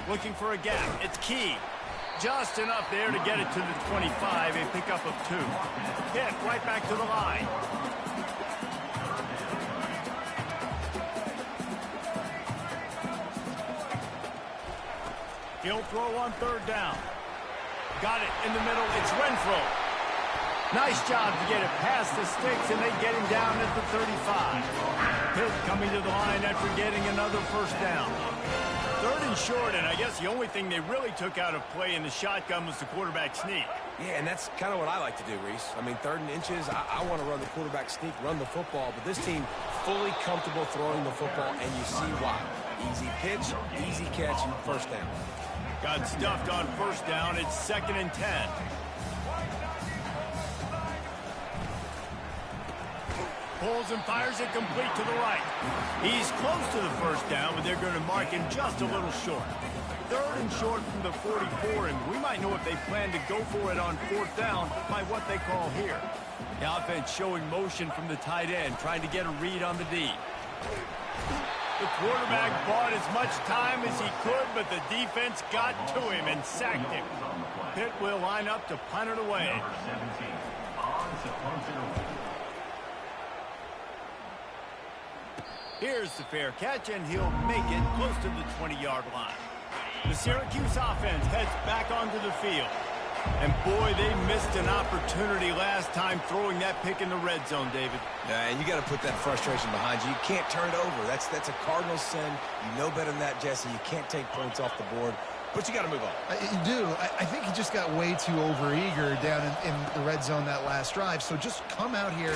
Looking for a gap. It's Key. Just enough there to get it to the 25, a pickup of 2. Hit right back to the line. He'll throw on third down. Got it in the middle. It's Renfro. Nice job to get it past the sticks, and they get him down at the 35. Pitt coming to the line after getting another first down. Third and short, and I guess the only thing they really took out of play in the shotgun was the quarterback sneak. Yeah, and that's kind of what I like to do, Reese. I mean, 3rd and inches, I want to run the quarterback sneak, run the football, but this team fully comfortable throwing the football, and you see why. Easy pitch, easy catch, and first down. Got stuffed on first down. It's 2nd and 10. Pulls and fires it complete to the right. He's close to the first down, but they're going to mark him just a little short. 3rd and short from the 44, and we might know if they plan to go for it on 4th down by what they call here. The offense showing motion from the tight end, trying to get a read on the D. The quarterback bought as much time as he could, but the defense got to him and sacked him. Pitt will line up to punt it away. Number 17 on to punt it away. Here's the fair catch, and he'll make it close to the 20-yard line. The Syracuse offense heads back onto the field. And, boy, they missed an opportunity last time throwing that pick in the red zone, David. And you got to put that frustration behind you. You can't turn it over. That's a cardinal sin. You know better than that, Jesse. You can't take points off the board. But you got to move on. You do. I think he just got way too overeager down in the red zone that last drive. So just come out here,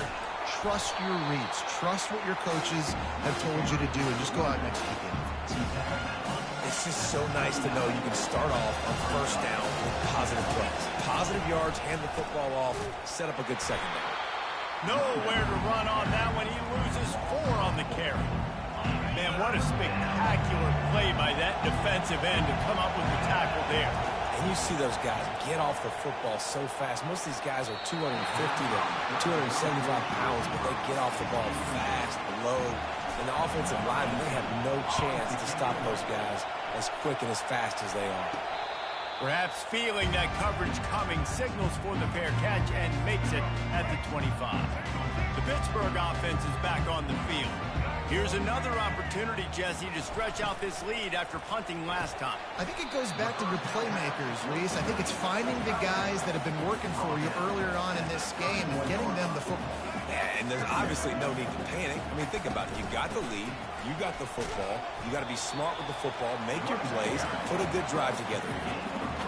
trust your reads, trust what your coaches have told you to do, and just go out and execute the offense. It's just so nice to know you can start off on first down with positive plays. Positive yards, hand the football off, set up a good second down. Nowhere to run on that one. He loses 4 on the carry. Man, what a spectacular play by that defensive end to come up with the tackle there. And you see those guys get off the football so fast. Most of these guys are 250 to 275 pounds, but they get off the ball fast, low. And the offensive line, they have no chance to stop those guys as quick and as fast as they are. Perhaps feeling that coverage coming, signals for the fair catch and makes it at the 25. The Pittsburgh offense is back on the field. Here's another opportunity, Jesse, to stretch out this lead after punting last time. I think it goes back to your playmakers, Reese. I think it's finding the guys that have been working for you earlier on in this game and getting them the football. Yeah, and there's obviously no need to panic. I mean, think about it. You got the lead. You got the football. You got to be smart with the football. Make your plays. Put a good drive together.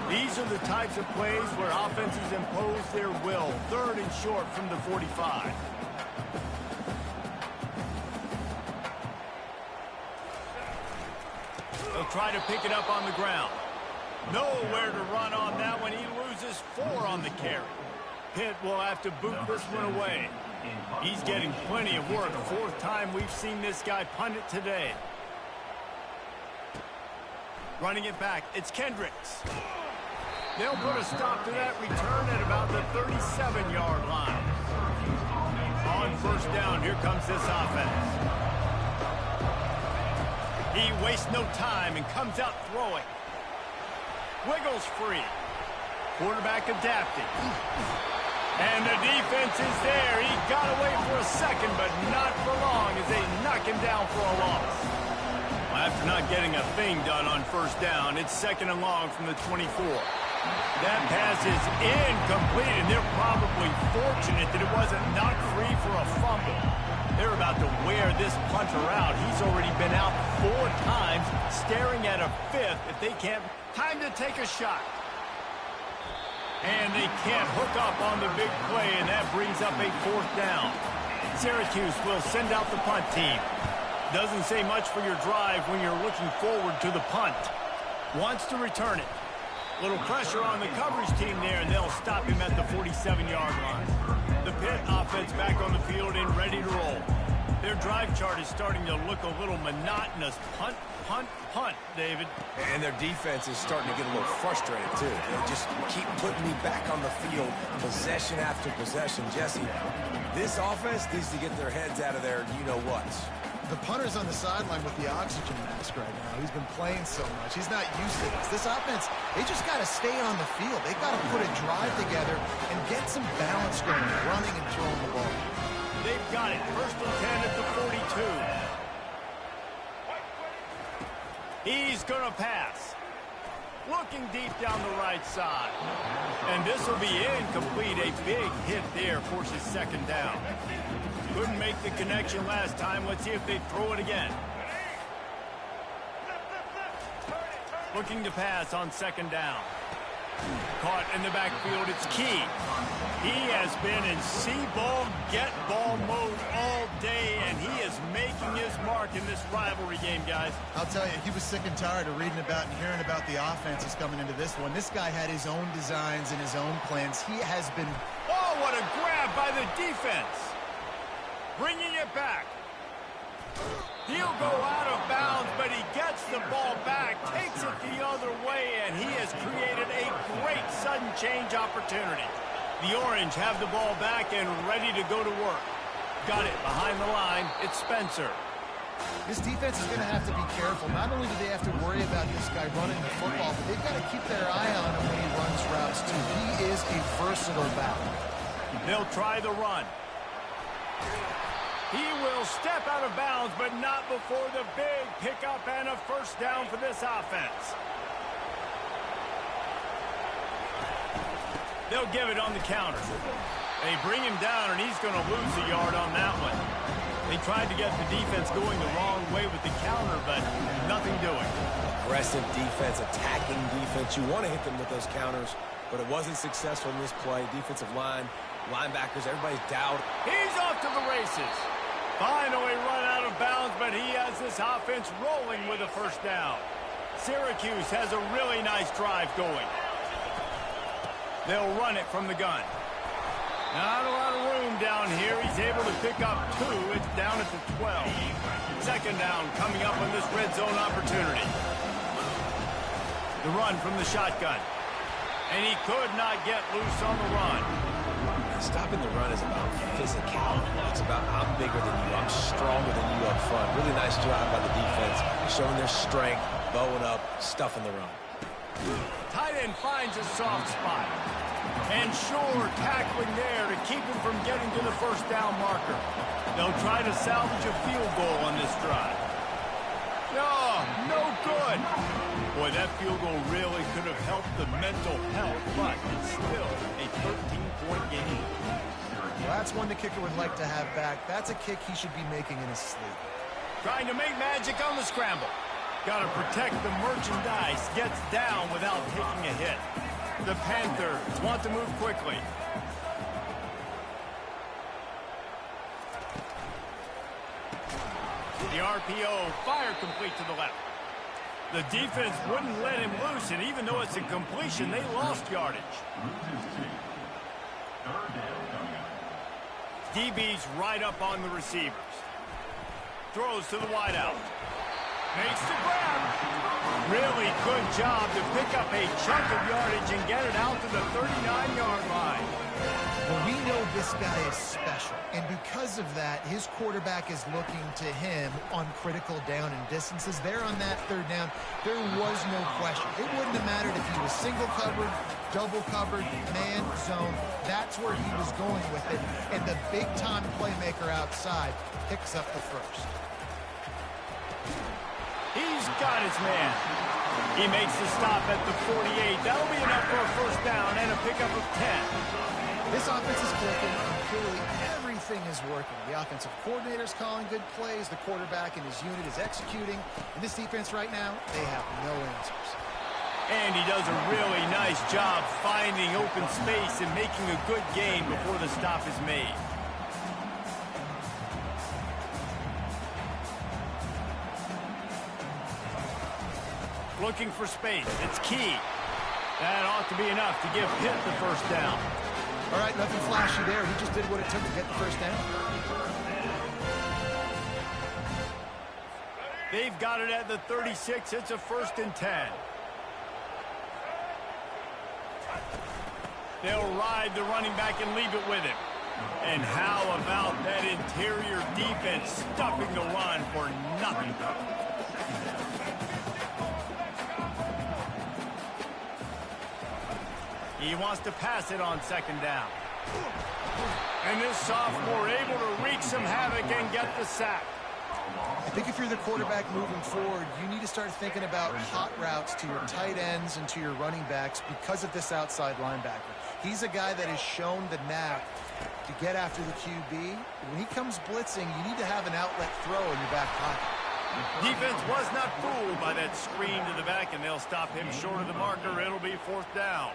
These are the types of plays where offenses impose their will. 3rd and short from the 45. They'll try to pick it up on the ground. Nowhere to run on that one. He loses 4 on the carry. Pitt will have to boot this one away. He's getting plenty of work. 4th time we've seen this guy punt it today. Running it back, it's Kendricks. They'll put a stop to that return at about the 37-yard line. On first down, here comes this offense. He wastes no time and comes out throwing. Wiggles free. Quarterback adapting. And the defense is there. He got away for a second, but not for long as they knock him down for a loss. Well, after not getting a thing done on first down, it's 2nd and long from the 24. That pass is incomplete, and they're probably fortunate that it wasn't knocked free for a fumble. They're about to wear this punter out. He's already been out 4 times, staring at a 5th if they can't. Time to take a shot. And they can't hook up on the big play, and that brings up a 4th down. Syracuse will send out the punt team. Doesn't say much for your drive when you're looking forward to the punt. Wants to return it. Little pressure on the coverage team there, and they'll stop him at the 47-yard line. The Pitt offense back on the field and ready to roll. Their drive chart is starting to look a little monotonous. Punt, punt, punt, David. And their defense is starting to get a little frustrated, too. They just keep putting me back on the field, possession after possession. Jesse, this offense needs to get their heads out of their you-know-whats. The punter's on the sideline with the oxygen mask right now. He's been playing so much. He's not used to this. This offense, they just got to stay on the field. They've got to put a drive together and get some balance going, running and throwing the ball. They've got it. 1st and 10 at the 42. He's going to pass. Looking deep down the right side. And this will be incomplete. A big hit there forces 2nd down. Couldn't make the connection last time. Let's see if they throw it again. Looking to pass on second down. Caught in the backfield, it's Key. He has been in see-ball, get-ball mode all day, and he is making his mark in this rivalry game, guys. I'll tell you, he was sick and tired of reading about and hearing about the offenses coming into this one. This guy had his own designs and his own plans. He has been... Oh, what a grab by the defense. Bringing it back. He'll go out of bounds, but he gets the ball back, takes it the other way, and he has created a great sudden change opportunity. The Orange have the ball back and ready to go to work. Got it behind the line. It's Spencer. This defense is going to have to be careful. Not only do they have to worry about this guy running the football, but they've got to keep their eye on him when he runs routes, too. He is a versatile back. They'll try the run. He will step out of bounds, but not before the big pickup and a first down for this offense. They'll give it on the counter. They bring him down, and he's going to lose a yard on that one. They tried to get the defense going the wrong way with the counter, but nothing doing. Aggressive defense, attacking defense. You want to hit them with those counters, but it wasn't successful in this play. Defensive line, linebackers, everybody's doubted. He's off to the races. Finally run out of bounds, but he has this offense rolling with a first down. Syracuse has a really nice drive going. They'll run it from the gun. Not a lot of room down here. He's able to pick up 2. It's down at the 12. Second down coming up on this red zone opportunity. The run from the shotgun. And he could not get loose on the run. Stopping the run is about physicality. It's about I'm bigger than you. I'm stronger than you up front. Really nice job by the defense, showing their strength, bowing up, stuffing the run. Tight end finds a soft spot. And sure, tackling there to keep him from getting to the first down marker. They'll try to salvage a field goal on this drive. No good. Boy, that field goal really could have helped the mental health, but it's still a 13-point game. Well, that's one the kicker would like to have back. That's a kick he should be making in his sleep. Trying to make magic on the scramble. Got to protect the merchandise. Gets down without taking a hit. The Panthers want to move quickly. The RPO, fire complete to the left. The defense wouldn't let him loose, and even though it's a completion, they lost yardage. DB's right up on the receivers. Throws to the wideout. Makes the grab. Really good job to pick up a chunk of yardage and get it out to the 39-yard line. Well, we know this guy is special, and because of that, his quarterback is looking to him on critical down and distances. There on that third down, there was no question. It wouldn't have mattered if he was single covered, double covered, man, zone. That's where he was going with it, and the big-time playmaker outside picks up the first. He's got his man. He makes the stop at the 48. That'll be enough for a first down and a pickup of 10. This offense is clicking, and clearly everything is working. The offensive coordinator's calling good plays. The quarterback and his unit is executing. And this defense right now, they have no answers. And he does a really nice job finding open space and making a good gain before the stop is made. Looking for space. It's Key. That ought to be enough to give Pitt the first down. All right, nothing flashy there. He just did what it took to get the first down. They've got it at the 36. It's a 1st and 10. They'll ride the running back and leave it with him. And how about that interior defense stuffing the run for nothing? He wants to pass it on second down. And this sophomore able to wreak some havoc and get the sack. I think if you're the quarterback moving forward, you need to start thinking about hot routes to your tight ends and to your running backs because of this outside linebacker. He's a guy that has shown the knack to get after the QB. When he comes blitzing, you need to have an outlet throw in your back pocket. Defense was not fooled by that screen to the back, and they'll stop him short of the marker. It'll be 4th down.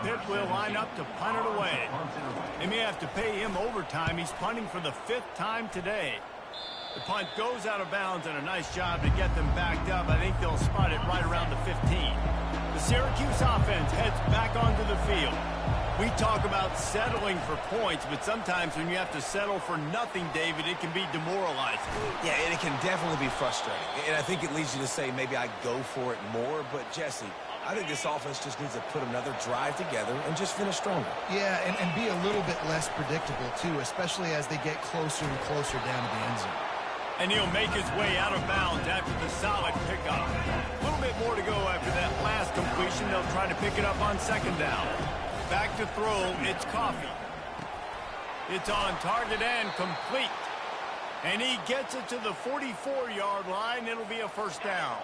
Pitt will line up to punt it away. They may have to pay him overtime. He's punting for the 5th time today. The punt goes out of bounds, and a nice job to get them backed up. I think they'll spot it right around the 15. The Syracuse offense heads back onto the field. We talk about settling for points, but sometimes when you have to settle for nothing, David, it can be demoralizing. Yeah, and it can definitely be frustrating. And I think it leads you to say maybe I go for it more. But, Jesse, I think this offense just needs to put another drive together and just finish stronger. Yeah, and be a little bit less predictable, too, especially as they get closer and closer down to the end zone. And he'll make his way out of bounds after the solid pickup. A little bit more to go after that last completion. They'll try to pick it up on 2nd down. Back to throw, it's Coffee. It's on target and complete. And he gets it to the 44-yard line. It'll be a 1st down.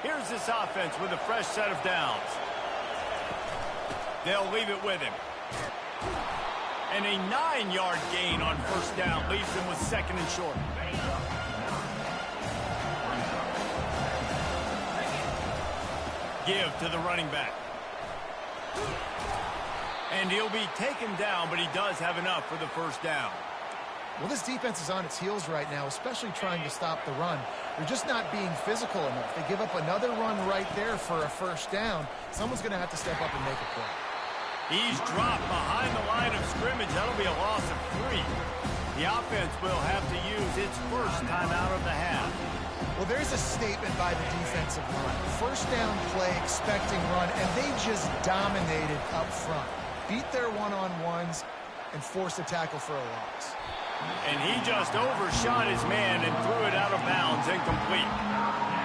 Here's this offense with a fresh set of downs. They'll leave it with him. And a 9-yard gain on 1st down leaves him with 2nd and short. Give to the running back. And he'll be taken down, but he does have enough for the 1st down. Well, this defense is on its heels right now, especially trying to stop the run. They're just not being physical enough. They give up another run right there for a 1st down. Someone's going to have to step up and make a play. He's dropped behind the line of scrimmage. That'll be a loss of 3. The offense will have to use its 1st timeout of the half. Well, there's a statement by the defensive line. 1st down play, expecting run, and they just dominated up front. Beat their one-on-ones and forced a tackle for a loss. And he just overshot his man and threw it out of bounds, incomplete.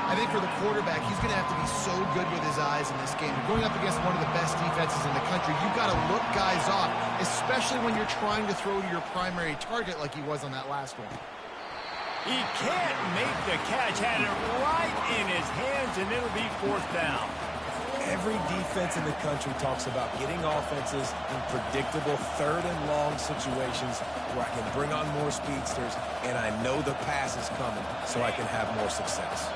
I think for the quarterback, he's going to have to be so good with his eyes in this game. You're going up against one of the best defenses in the country. You've got to look guys off, especially when you're trying to throw to your primary target like he was on that last one. He can't make the catch. Had it right in his hands, and it'll be 4th down. Every defense in the country talks about getting offenses in predictable 3rd and long situations where I can bring on more speedsters and I know the pass is coming so I can have more success.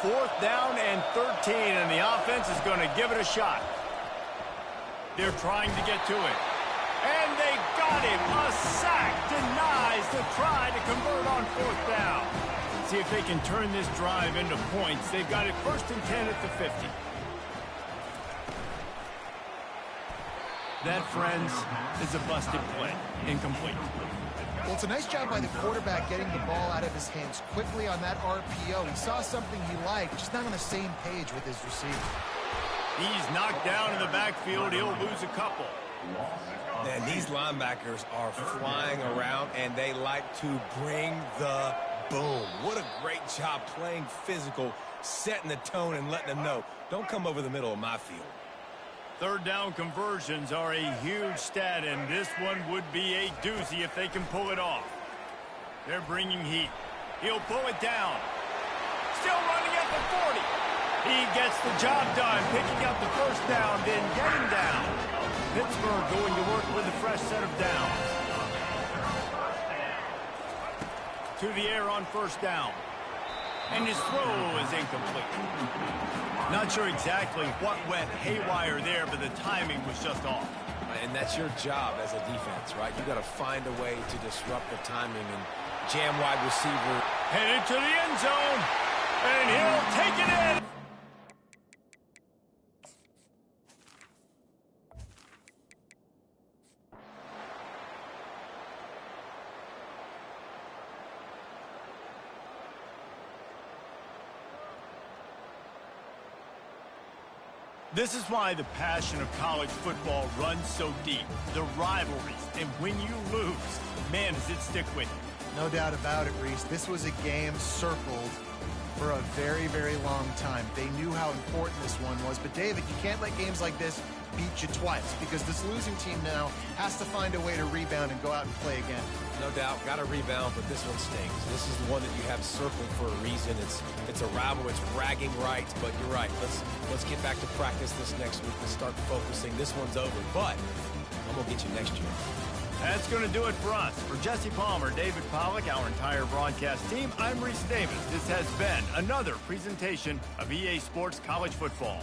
4th down and 13, and the offense is going to give it a shot. They're trying to get to it. And they got him. A sack denies the try to convert on 4th down. See if they can turn this drive into points. They've got it 1st and 10 at the 50. That, friends, is a busted play. Incomplete. Well, it's a nice job by the quarterback getting the ball out of his hands quickly on that RPO. He saw something he liked, just not on the same page with his receiver. He's knocked down in the backfield. He'll lose a couple. Man, these linebackers are flying around, and they like to bring the boom. What a great job playing physical, setting the tone, and letting them know, don't come over the middle of my field. 3rd down conversions are a huge stat, and this one would be a doozy if they can pull it off. They're bringing heat. He'll pull it down. Still running at the 40. He gets the job done, picking up the 1st down, then getting down. Pittsburgh going to work with a fresh set of downs. To the air on 1st down. And his throw is incomplete. Not sure exactly what went haywire there, but the timing was just off. And that's your job as a defense, right? You got to find a way to disrupt the timing and jam wide receiver. Headed to the end zone, and he'll take it in. This is why the passion of college football runs so deep. The rivalries, and when you lose, man, does it stick with you. No doubt about it, Reese. This was a game circled for a very, very long time. They knew how important this one was. But, David, you can't let games like this beat you twice, because this losing team now has to find a way to rebound and go out and play again. No doubt, got to rebound, but this one stings. This is the one that you have circled for a reason. It's a rival, it's bragging rights, but you're right. Let's get back to practice this next week. Let's start focusing. This one's over, but I'm going to get you next year. That's going to do it for us. For Jesse Palmer, David Pollack, our entire broadcast team, I'm Reese Davis. This has been another presentation of EA Sports College Football.